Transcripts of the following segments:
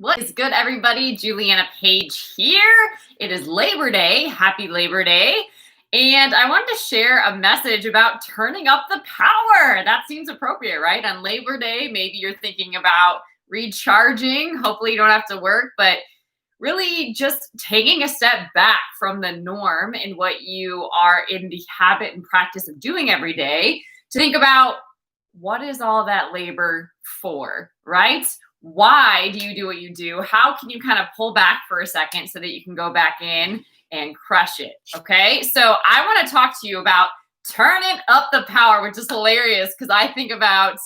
What is good, everybody? Juliana Page here. It is Labor Day. Happy Labor Day. And I wanted to share a message about turning up the power. That seems appropriate, right? On Labor Day, maybe you're thinking about recharging. Hopefully you don't have to work, but really just taking a step back from the norm in what you are in the habit and practice of doing every day to think about what is all that labor for, right? Why do you do what you do? How can you kind of pull back for a second so that you can go back in and crush it? Okay. So I want to talk to you about turning up the power, which is hilarious because I think about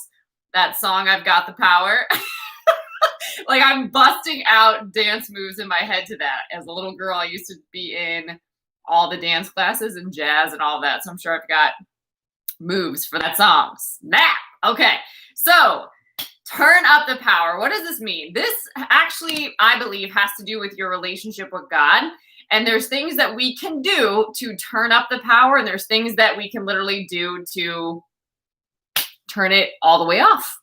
that song, I've Got the Power. Like I'm busting out dance moves in my head to that. As a little girl, I used to be in all the dance classes and jazz and all that. So I'm sure I've got moves for that song. Snap. Okay. So turn up the power. What does this mean? This actually, I believe, has to do with your relationship with God. And there's things that we can do to turn up the power. And there's things that we can literally do to turn it all the way off.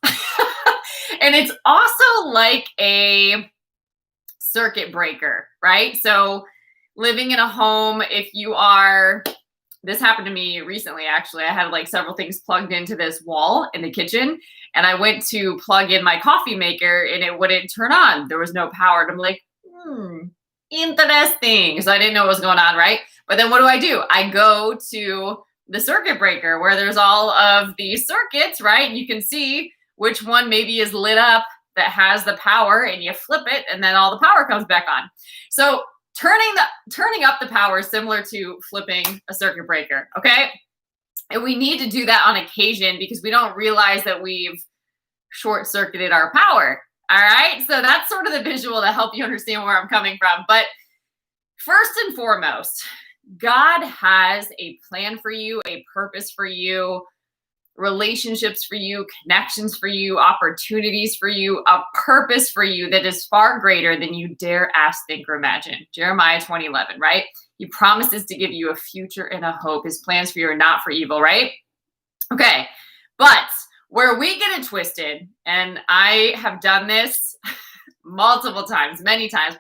And it's also like a circuit breaker, right? So living in a home, if you are, this happened to me recently, actually. I had like several things plugged into this wall in the kitchen. And I went to plug in my coffee maker and it wouldn't turn on. There was no power. And I'm like, interesting. So I didn't know what was going on, right? But then what do? I go to the circuit breaker where there's all of these circuits, right? And you can see which one maybe is lit up that has the power, and you flip it and then all the power comes back on. So turning up the power is similar to flipping a circuit breaker, okay? And we need to do that on occasion because we don't realize that we've short-circuited our power, all right? So that's sort of the visual to help you understand where I'm coming from. But first and foremost, God has a plan for you, a purpose for you, relationships for you, connections for you, opportunities for you, a purpose for you that is far greater than you dare ask, think, or imagine. Jeremiah 20:11, right? He promises to give you a future and a hope. His plans for you are not for evil, right? Okay, but where we get it twisted, and I have done this multiple times, many times,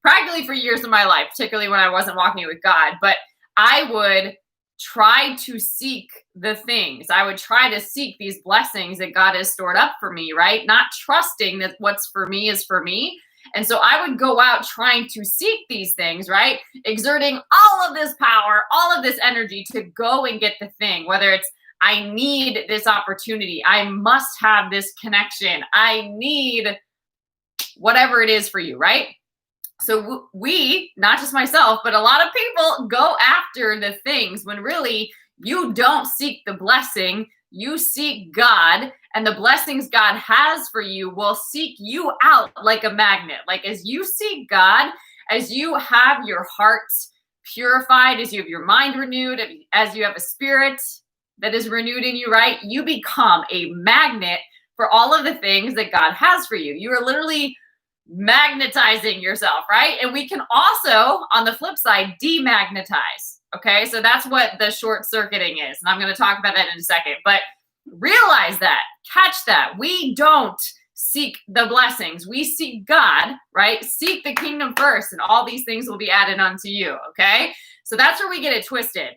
practically for years of my life, particularly when I wasn't walking with God, but I would try to seek the things. I would try to seek these blessings that God has stored up for me, right? Not trusting that what's for me is for me. And so I would go out trying to seek these things, right? Exerting all of this power, all of this energy to go and get the thing, whether it's I need this opportunity, I must have this connection, I need whatever it is for you, right? So we, not just myself, but a lot of people go after the things when really you don't seek the blessing, you seek God, and the blessings God has for you will seek you out like a magnet. Like as you seek God, as you have your heart purified, as you have your mind renewed, as you have a spirit that is renewed in you, right? You become a magnet for all of the things that God has for you. You are literally magnetizing yourself, right? And we can also, on the flip side, demagnetize. Okay, so that's what the short circuiting is. And I'm going to talk about that in a second. But realize that, catch that. We don't seek the blessings. We seek God, right? Seek the kingdom first, and all these things will be added unto you. Okay, so that's where we get it twisted.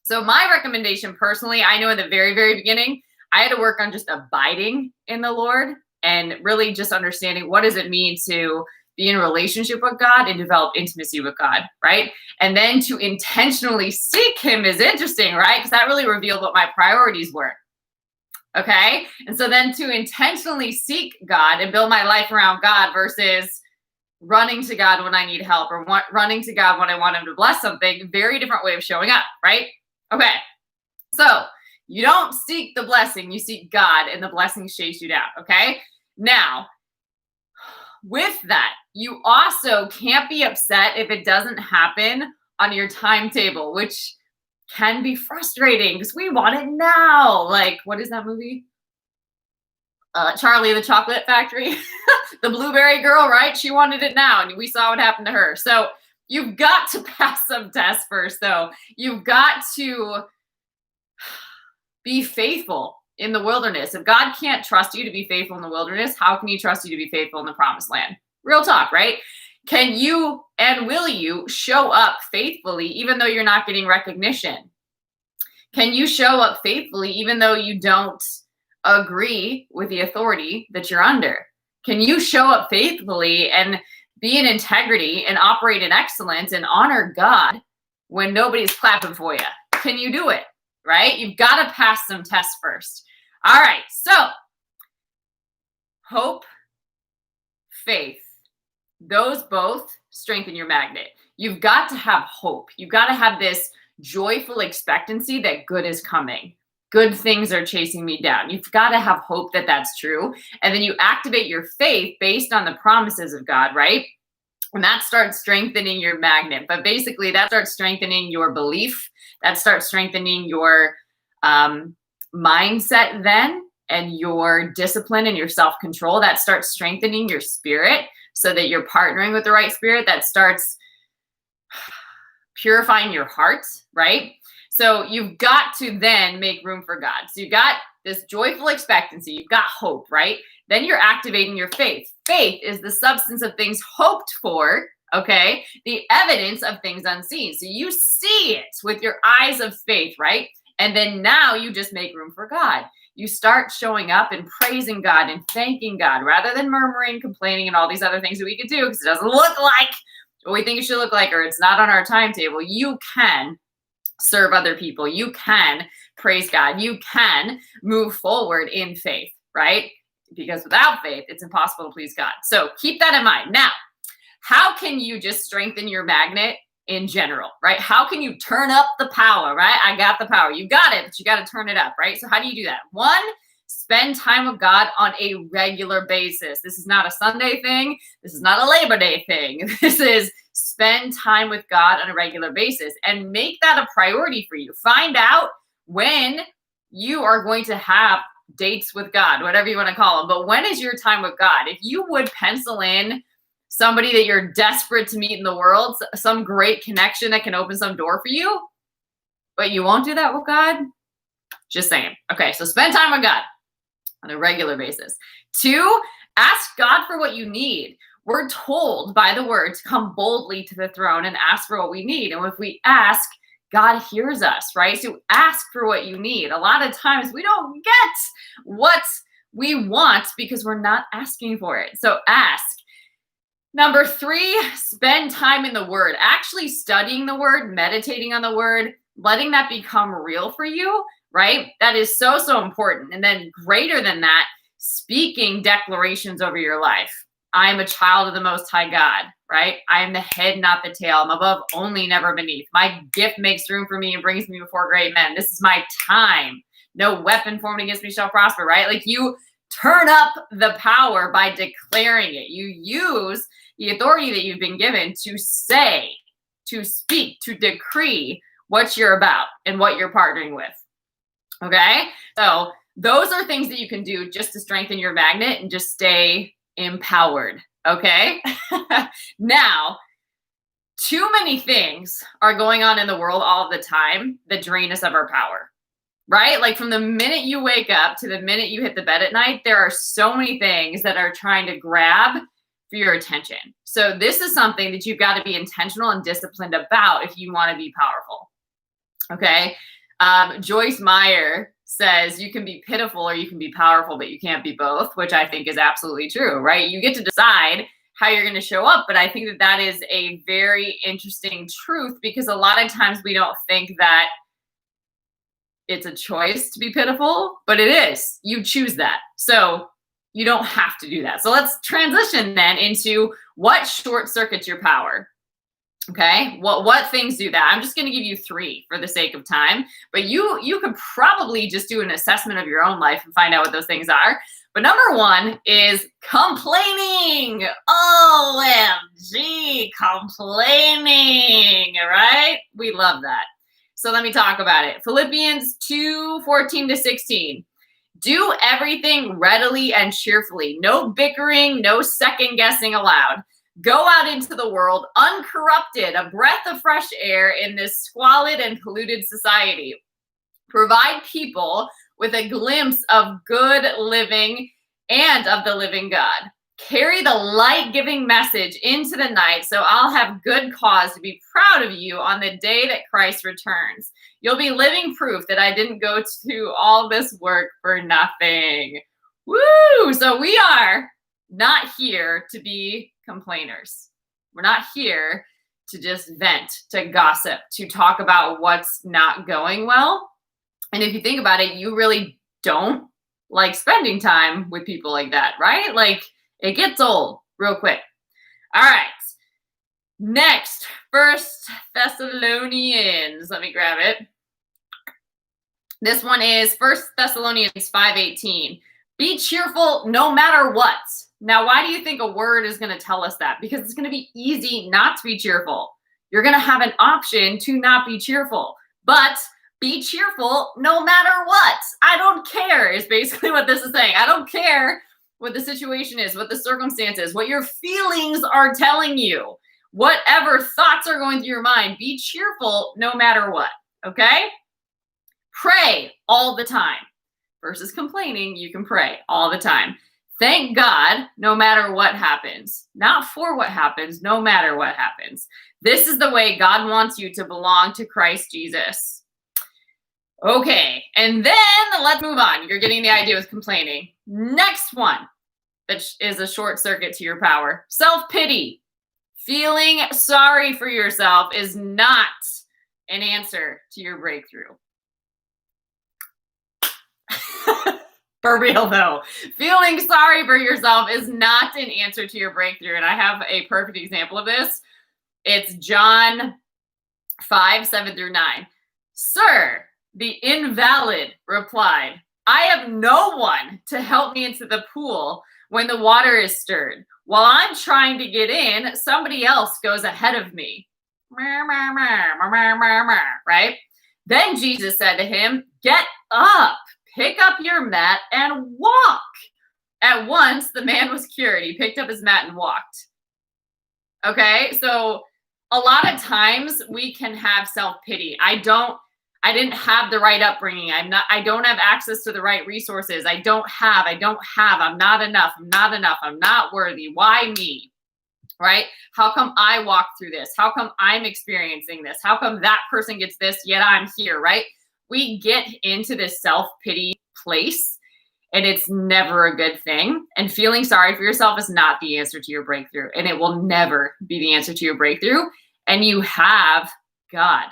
So my recommendation personally, I know in the very, very beginning, I had to work on just abiding in the Lord and really just understanding what does it mean to be in a relationship with God and develop intimacy with God, right? And then to intentionally seek him is interesting, right? Because that really revealed what my priorities were, okay? And so then to intentionally seek God and build my life around God versus running to God when I need help or running to God when I want him to bless something, very different way of showing up, right? Okay, so you don't seek the blessing, you seek God, and the blessings chase you down, okay? Now, with that, you also can't be upset if it doesn't happen on your timetable, which can be frustrating because we want it now. Like, what is that movie? Charlie and the Chocolate Factory. The blueberry girl, right? She wanted it now, and we saw what happened to her. So you've got to pass some tests first, though. You've got to be faithful in the wilderness. If God can't trust you to be faithful in the wilderness, how can he trust you to be faithful in the promised land? Real talk, right? Can you and will you show up faithfully even though you're not getting recognition? Can you show up faithfully even though you don't agree with the authority that you're under? Can you show up faithfully and be in integrity and operate in excellence and honor God when nobody's clapping for you? Can you do it? Right? You've got to pass some tests first. All right. So hope, faith, those both strengthen your magnet. You've got to have hope. You've got to have this joyful expectancy that good is coming. Good things are chasing me down. You've got to have hope that that's true. And then you activate your faith based on the promises of God, right? And that starts strengthening your magnet. But basically, that starts strengthening your belief. That starts strengthening your mindset then, and your discipline and your self-control. That starts strengthening your spirit so that you're partnering with the right spirit. That starts purifying your heart, right? So you've got to then make room for God. So you've got this joyful expectancy. You've got hope, right? Then you're activating your faith. Faith is the substance of things hoped for, okay? The evidence of things unseen. So you see it with your eyes of faith, right? And then now you just make room for God. You start showing up and praising God and thanking God rather than murmuring, complaining, and all these other things that we could do because it doesn't look like what we think it should look like, or it's not on our timetable. You can serve other people. You can praise God. You can move forward in faith, right? Because without faith, it's impossible to please God. So keep that in mind. Now, how can you just strengthen your magnet in general, right? How can you turn up the power, right? I got the power. You got it, but you got to turn it up, right? So how do you do that? One, spend time with God on a regular basis. This is not a Sunday thing. This is not a Labor Day thing. This is spend time with God on a regular basis and make that a priority for you. Find out when you are going to have dates with God, whatever you want to call them. But when is your time with God? If you would pencil in somebody that you're desperate to meet in the world, some great connection that can open some door for you, but you won't do that with God, just saying. Okay, so spend time with God on a regular basis. Two, ask God for what you need. We're told by the word to come boldly to the throne and ask for what we need. And if we ask, God hears us, right? So ask for what you need. A lot of times we don't get what we want because we're not asking for it. So ask. Number three, spend time in the word, actually studying the word, meditating on the word, letting that become real for you, right? That is so, so important. And then greater than that, speaking declarations over your life. I am a child of the Most High God, right? I am the head, not the tail. I'm above only, never beneath. My gift makes room for me and brings me before great men. This is my time. No weapon formed against me shall prosper, right? Like you turn up the power by declaring it. You use the authority that you've been given to say, to speak, to decree what you're about and what you're partnering with. Okay? So those are things that you can do just to strengthen your magnet and just stay empowered. Okay? Now, too many things are going on in the world all the time that drain us of our power. Right? Like from the minute you wake up to the minute you hit the bed at night, there are so many things that are trying to grab for your attention. So this is something that you've got to be intentional and disciplined about if you want to be powerful. Okay? Joyce Meyer says you can be pitiful or you can be powerful, but you can't be both, which I think is absolutely true, right? You get to decide how you're going to show up, but I think that that is a very interesting truth because a lot of times we don't think that it's a choice to be pitiful, but it is. You choose that. So you don't have to do that. So let's transition then into what short circuits your power. Okay, what things do that? I'm just going to give you three for the sake of time, but you could probably just do an assessment of your own life and find out what those things are. But number one is complaining. OMG, complaining, right? We love that. So let me talk about it. Philippians 2:14-16. Do everything readily and cheerfully. No bickering, no second guessing allowed. Go out into the world uncorrupted, a breath of fresh air in this squalid and polluted society. Provide people with a glimpse of good living and of the living God. Carry the light-giving message into the night, so I'll have good cause to be proud of you on the day that Christ returns. You'll be living proof that I didn't go to all this work for nothing. Woo! So we are not here to be complainers. We're not here to just vent, to gossip, to talk about what's not going well. And if you think about it, you really don't like spending time with people like that, right? Like, it gets old real quick. All right. Next, 1 Thessalonians. Let me grab it. This one is 1 Thessalonians 5:18. Be cheerful no matter what. Now, why do you think a word is going to tell us that? Because it's going to be easy not to be cheerful. You're going to have an option to not be cheerful. But be cheerful no matter what. I don't care is basically what this is saying. I don't care what the situation is, what the circumstances, what your feelings are telling you, whatever thoughts are going through your mind. Be cheerful no matter what, okay? Pray all the time. Versus complaining, you can pray all the time. Thank God no matter what happens. Not for what happens, no matter what happens. This is the way God wants you to belong to Christ Jesus. Okay, and then let's move on. You're getting the idea with complaining. Next one, that is a short circuit to your power. Self-pity. Feeling sorry for yourself is not an answer to your breakthrough. For real though, feeling sorry for yourself is not an answer to your breakthrough. And I have a perfect example of this. It's John 5:7-9. Sir, the invalid replied, I have no one to help me into the pool when the water is stirred. While I'm trying to get in, somebody else goes ahead of me. Right? Then Jesus said to him, get up. Pick up your mat and walk. At once, the man was cured. He picked up his mat and walked. Okay, so a lot of times we can have self-pity. I didn't have the right upbringing. I don't have access to the right resources. I don't have, I'm not enough. I'm not worthy. Why me? Right? How come I walk through this? How come I'm experiencing this? How come that person gets this, yet I'm here, right? We get into this self-pity place, and it's never a good thing. And feeling sorry for yourself is not the answer to your breakthrough, and it will never be the answer to your breakthrough. And you have God.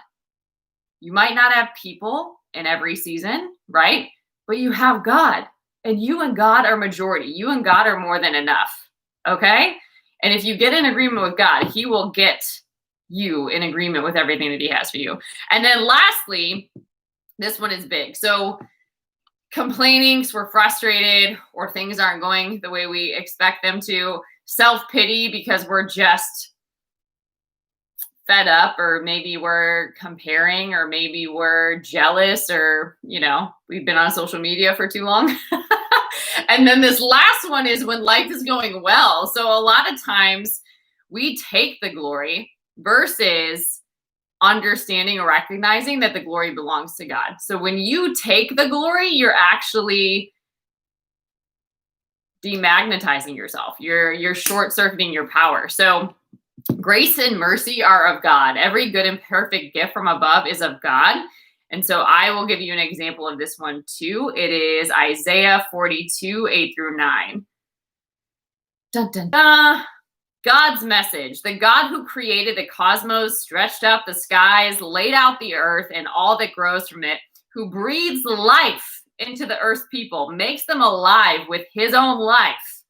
You might not have people in every season, right? But you have God, and you and God are majority. You and God are more than enough, okay? And if you get in agreement with God, he will get you in agreement with everything that he has for you. And then lastly, this one is big. So complaining, so we're frustrated or things aren't going the way we expect them to. Self-pity because we're just fed up, or maybe we're comparing, or maybe we're jealous, or, you know, we've been on social media for too long. And then this last one is when life is going well. So a lot of times we take the glory versus understanding or recognizing that the glory belongs to God. So when you take the glory, you're actually demagnetizing yourself. You're short-circuiting your power. So grace and mercy are of God. Every good and perfect gift from above is of God. And so I will give you an example of this one too. It is Isaiah 42:8-9. Dun, dun, dun. God's message. The God who created the cosmos, stretched up the skies, laid out the earth and all that grows from it, who breathes life into the earth's people, makes them alive with his own life.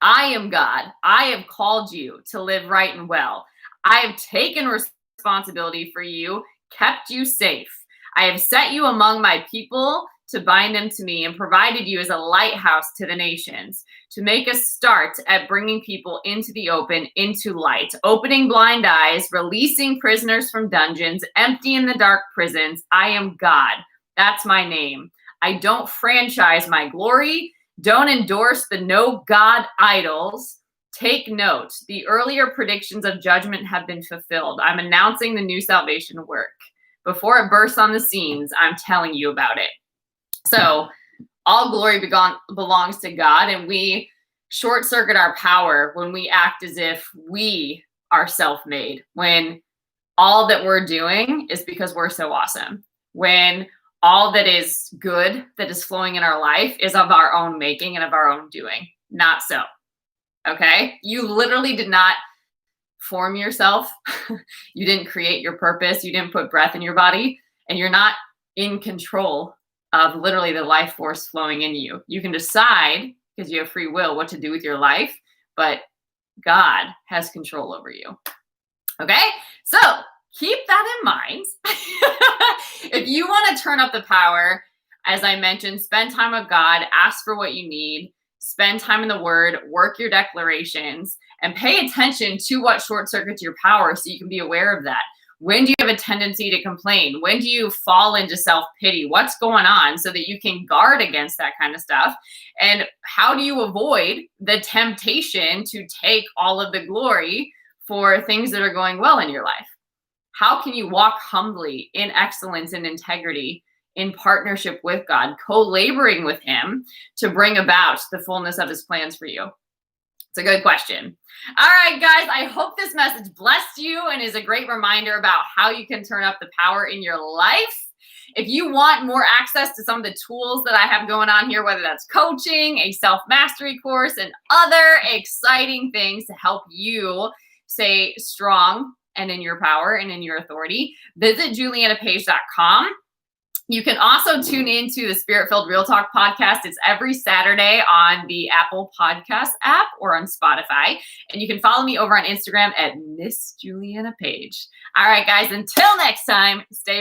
I am God. I have called you to live right and well. I have taken responsibility for you, kept you safe. I have set you among my people to bind them to me, and provided you as a lighthouse to the nations, to make a start at bringing people into the open, into light, opening blind eyes, releasing prisoners from dungeons, emptying the dark prisons. I am God. That's my name. I don't franchise my glory. Don't endorse the no God idols. Take note. The earlier predictions of judgment have been fulfilled. I'm announcing the new salvation work. Before it bursts on the scenes, I'm telling you about it. So all glory belongs to God, and we short circuit our power when we act as if we are self-made, when all that we're doing is because we're so awesome, when all that is good that is flowing in our life is of our own making and of our own doing. Not so. Okay? You literally did not form yourself. You didn't create your purpose. You didn't put breath in your body, and you're not in control of literally the life force flowing in you. You can decide, because you have free will, what to do with your life, but God has control over you. Okay? So keep that in mind. If you want to turn up the power, as I mentioned, spend time with God, ask for what you need, spend time in the Word, work your declarations, and pay attention to what short circuits your power so you can be aware of that. When do you have a tendency to complain? When do you fall into self-pity? What's going on so that you can guard against that kind of stuff? And how do you avoid the temptation to take all of the glory for things that are going well in your life? How can you walk humbly in excellence and integrity in partnership with God, co-laboring with Him to bring about the fullness of His plans for you? It's a good question. All right, guys, I hope this message blessed you and is a great reminder about how you can turn up the power in your life. If you want more access to some of the tools that I have going on here, whether that's coaching, a self-mastery course, and other exciting things to help you stay strong and in your power and in your authority, visit julianapage.com. You can also tune into the Spirit-Filled Real Talk podcast. It's every Saturday on the Apple Podcast app or on Spotify. And you can follow me over on Instagram at Miss Juliana Page. All right, guys, until next time, stay